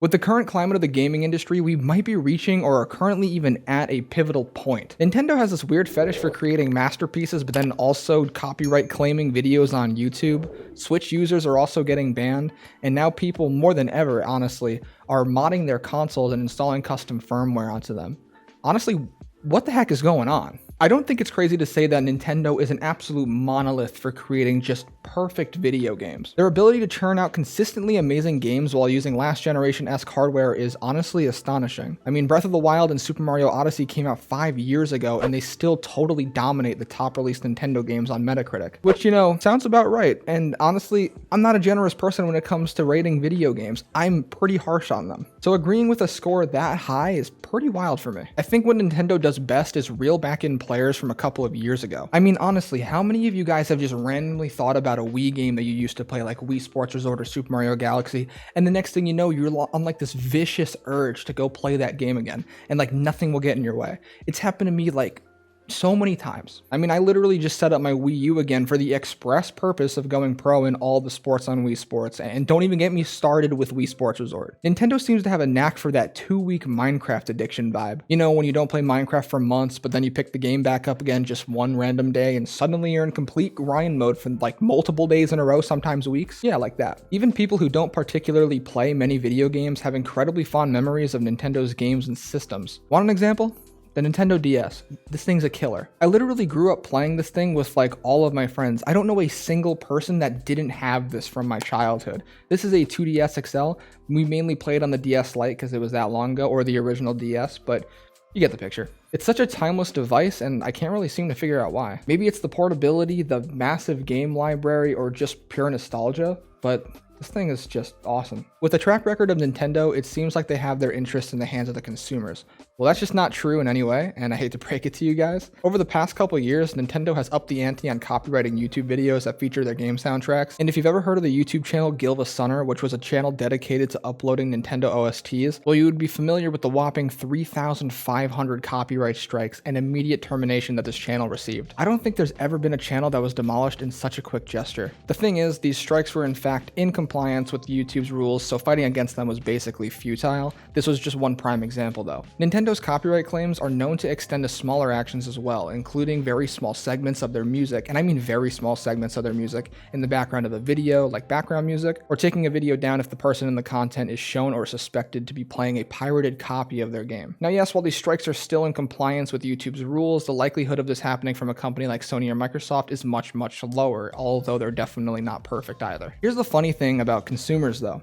With the current climate of the gaming industry, we might be reaching or are currently even at a pivotal point. Nintendo has this weird fetish for creating masterpieces, but then also copyright claiming videos on YouTube. Switch users are also getting banned, and now people, more than ever, honestly, are modding their consoles and installing custom firmware onto them. Honestly, what the heck is going on? I don't think it's crazy to say that Nintendo is an absolute monolith for creating just perfect video games. Their ability to churn out consistently amazing games while using last generation-esque hardware is honestly astonishing. I mean, Breath of the Wild and Super Mario Odyssey came out 5 years ago and they still totally dominate the top released Nintendo games on Metacritic. Which, you know, sounds about right. And honestly, I'm not a generous person when it comes to rating video games. I'm pretty harsh on them. So agreeing with a score that high is pretty wild for me. I think what Nintendo does best is reel back in players from a couple of years ago. I mean, honestly, how many of you guys have just randomly thought about a Wii game that you used to play, like Wii Sports Resort or Super Mario Galaxy, and the next thing you know, you're on like this vicious urge to go play that game again, and like nothing will get in your way. It's happened to me like so many times. I mean, I literally just set up my Wii U again for the express purpose of going pro in all the sports on Wii Sports, and don't even get me started with Wii Sports Resort. Nintendo seems to have a knack for that 2-week Minecraft addiction vibe. You know, when you don't play Minecraft for months, but then you pick the game back up again just one random day, and suddenly you're in complete grind mode for like multiple days in a row, sometimes weeks. Yeah, like that. Even people who don't particularly play many video games have incredibly fond memories of Nintendo's games and systems. Want an example? The Nintendo DS. This thing's a killer. I literally grew up playing this thing with like all of my friends. I don't know a single person that didn't have this from my childhood. This is a 2DS XL. We mainly played on the DS Lite because it was that long ago, or the original DS, but you get the picture. It's such a timeless device, and I can't really seem to figure out why. Maybe it's the portability, the massive game library, or just pure nostalgia, but this thing is just awesome. With the track record of Nintendo, it seems like they have their interest in the hands of the consumers. Well, that's just not true in any way, and I hate to break it to you guys. Over the past couple years, Nintendo has upped the ante on copyrighting YouTube videos that feature their game soundtracks. And if you've ever heard of the YouTube channel Gilva Sunner, which was a channel dedicated to uploading Nintendo OSTs, well, you would be familiar with the whopping 3,500 copyright strikes and immediate termination that this channel received. I don't think there's ever been a channel that was demolished in such a quick gesture. The thing is, these strikes were in fact in compliance with YouTube's rules, so fighting against them was basically futile. This was just one prime example though. Nintendo's copyright claims are known to extend to smaller actions as well, including very small segments of their music, and I mean very small segments of their music, in the background of a video, like background music, or taking a video down if the person in the content is shown or suspected to be playing a pirated copy of their game. Now yes, while these strikes are still in compliance with YouTube's rules, the likelihood of this happening from a company like Sony or Microsoft is much, much lower, although they're definitely not perfect either. Here's the funny thing about consumers though.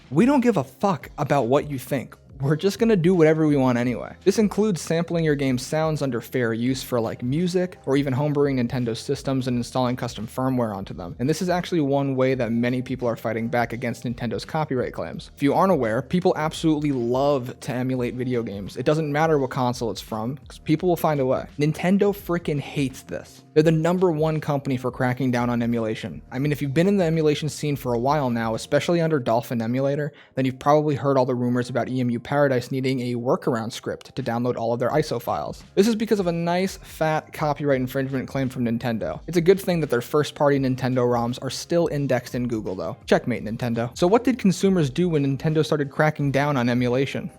We don't give a fuck about what you think. We're just gonna do whatever we want anyway. This includes sampling your game's sounds under fair use for like music, or even homebrewing Nintendo systems and installing custom firmware onto them. And this is actually one way that many people are fighting back against Nintendo's copyright claims. If you aren't aware, people absolutely love to emulate video games. It doesn't matter what console it's from, because people will find a way. Nintendo freaking hates this. They're the #1 company for cracking down on emulation. I mean, if you've been in the emulation scene for a while now, especially under Dolphin Emulator, then you've probably heard all the rumors about EMU Paradise needing a workaround script to download all of their ISO files. This is because of a nice, fat copyright infringement claim from Nintendo. It's a good thing that their first-party Nintendo ROMs are still indexed in Google though. Checkmate, Nintendo. So what did consumers do when Nintendo started cracking down on emulation?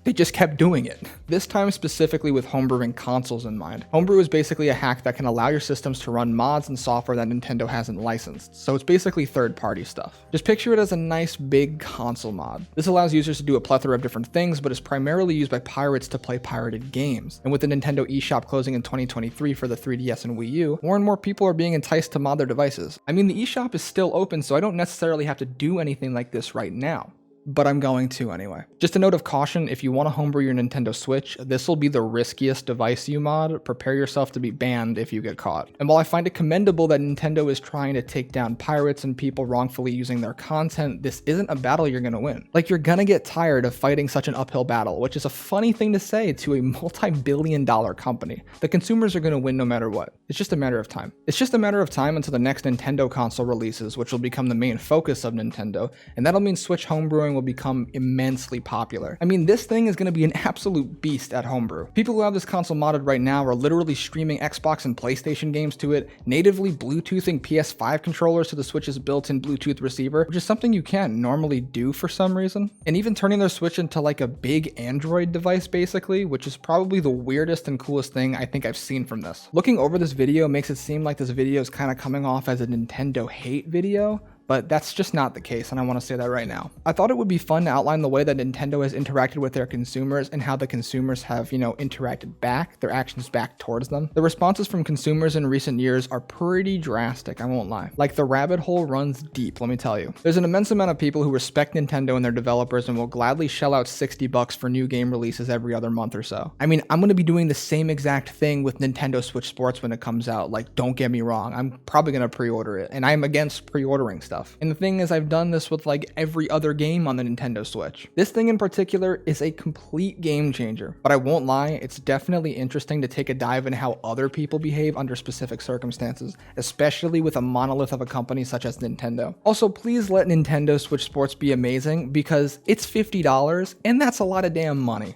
They just kept doing it. This time specifically with homebrewing consoles in mind. Homebrew is basically a hack that can allow your systems to run mods and software that Nintendo hasn't licensed, so it's basically third-party stuff. Just picture it as a nice big console mod. This allows users to do a plethora of different things, but is primarily used by pirates to play pirated games. And with the Nintendo eShop closing in 2023 for the 3DS and Wii U, more and more people are being enticed to mod their devices. I mean, the eShop is still open, so I don't necessarily have to do anything like this right now, but I'm going to anyway. Just a note of caution, if you want to homebrew your Nintendo Switch, this will be the riskiest device you mod. Prepare yourself to be banned if you get caught. And while I find it commendable that Nintendo is trying to take down pirates and people wrongfully using their content, this isn't a battle you're gonna win. Like, you're gonna get tired of fighting such an uphill battle, which is a funny thing to say to a multi-billion-dollar company. The consumers are gonna win no matter what. It's just a matter of time. It's just a matter of time until the next Nintendo console releases, which will become the main focus of Nintendo, and that'll mean Switch homebrewing will will become immensely popular. I mean, this thing is going to be an absolute beast at homebrew. People who have this console modded right now are literally streaming Xbox and PlayStation games to it, natively Bluetoothing PS5 controllers to the Switch's built-in Bluetooth receiver, which is something you can't normally do for some reason, and even turning their Switch into like a big Android device basically, which is probably the weirdest and coolest thing I think I've seen from this. Looking over this video makes it seem like this video is kind of coming off as a Nintendo hate video, but that's just not the case, and I want to say that right now. I thought it would be fun to outline the way that Nintendo has interacted with their consumers and how the consumers have, interacted back, their actions back towards them. The responses from consumers in recent years are pretty drastic, I won't lie. Like, the rabbit hole runs deep, let me tell you. There's an immense amount of people who respect Nintendo and their developers and will gladly shell out $60 for new game releases every other month or so. I mean, I'm going to be doing the same exact thing with Nintendo Switch Sports when it comes out, like, don't get me wrong, I'm probably going to pre-order it, and I'm against pre-ordering stuff. And the thing is, I've done this with like every other game on the Nintendo Switch. This thing in particular is a complete game changer, but I won't lie, it's definitely interesting to take a dive in how other people behave under specific circumstances, especially with a monolith of a company such as Nintendo. Also, please let Nintendo Switch Sports be amazing, because it's $50 and that's a lot of damn money.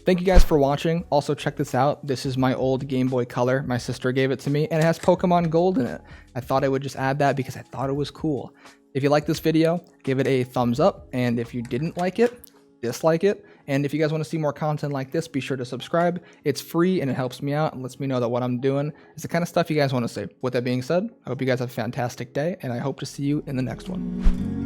Thank you guys for watching. Also, check this out. This is my old Game Boy Color. My sister gave it to me, and it has Pokemon Gold in it. I thought I would just add that because I thought it was cool. If you like this video, give it a thumbs up, and if you didn't like it, dislike it. And if you guys want to see more content like this, be sure to subscribe. It's free, and it helps me out and lets me know that what I'm doing is the kind of stuff you guys want to see. With that being said, I hope you guys have a fantastic day, and I hope to see you in the next one.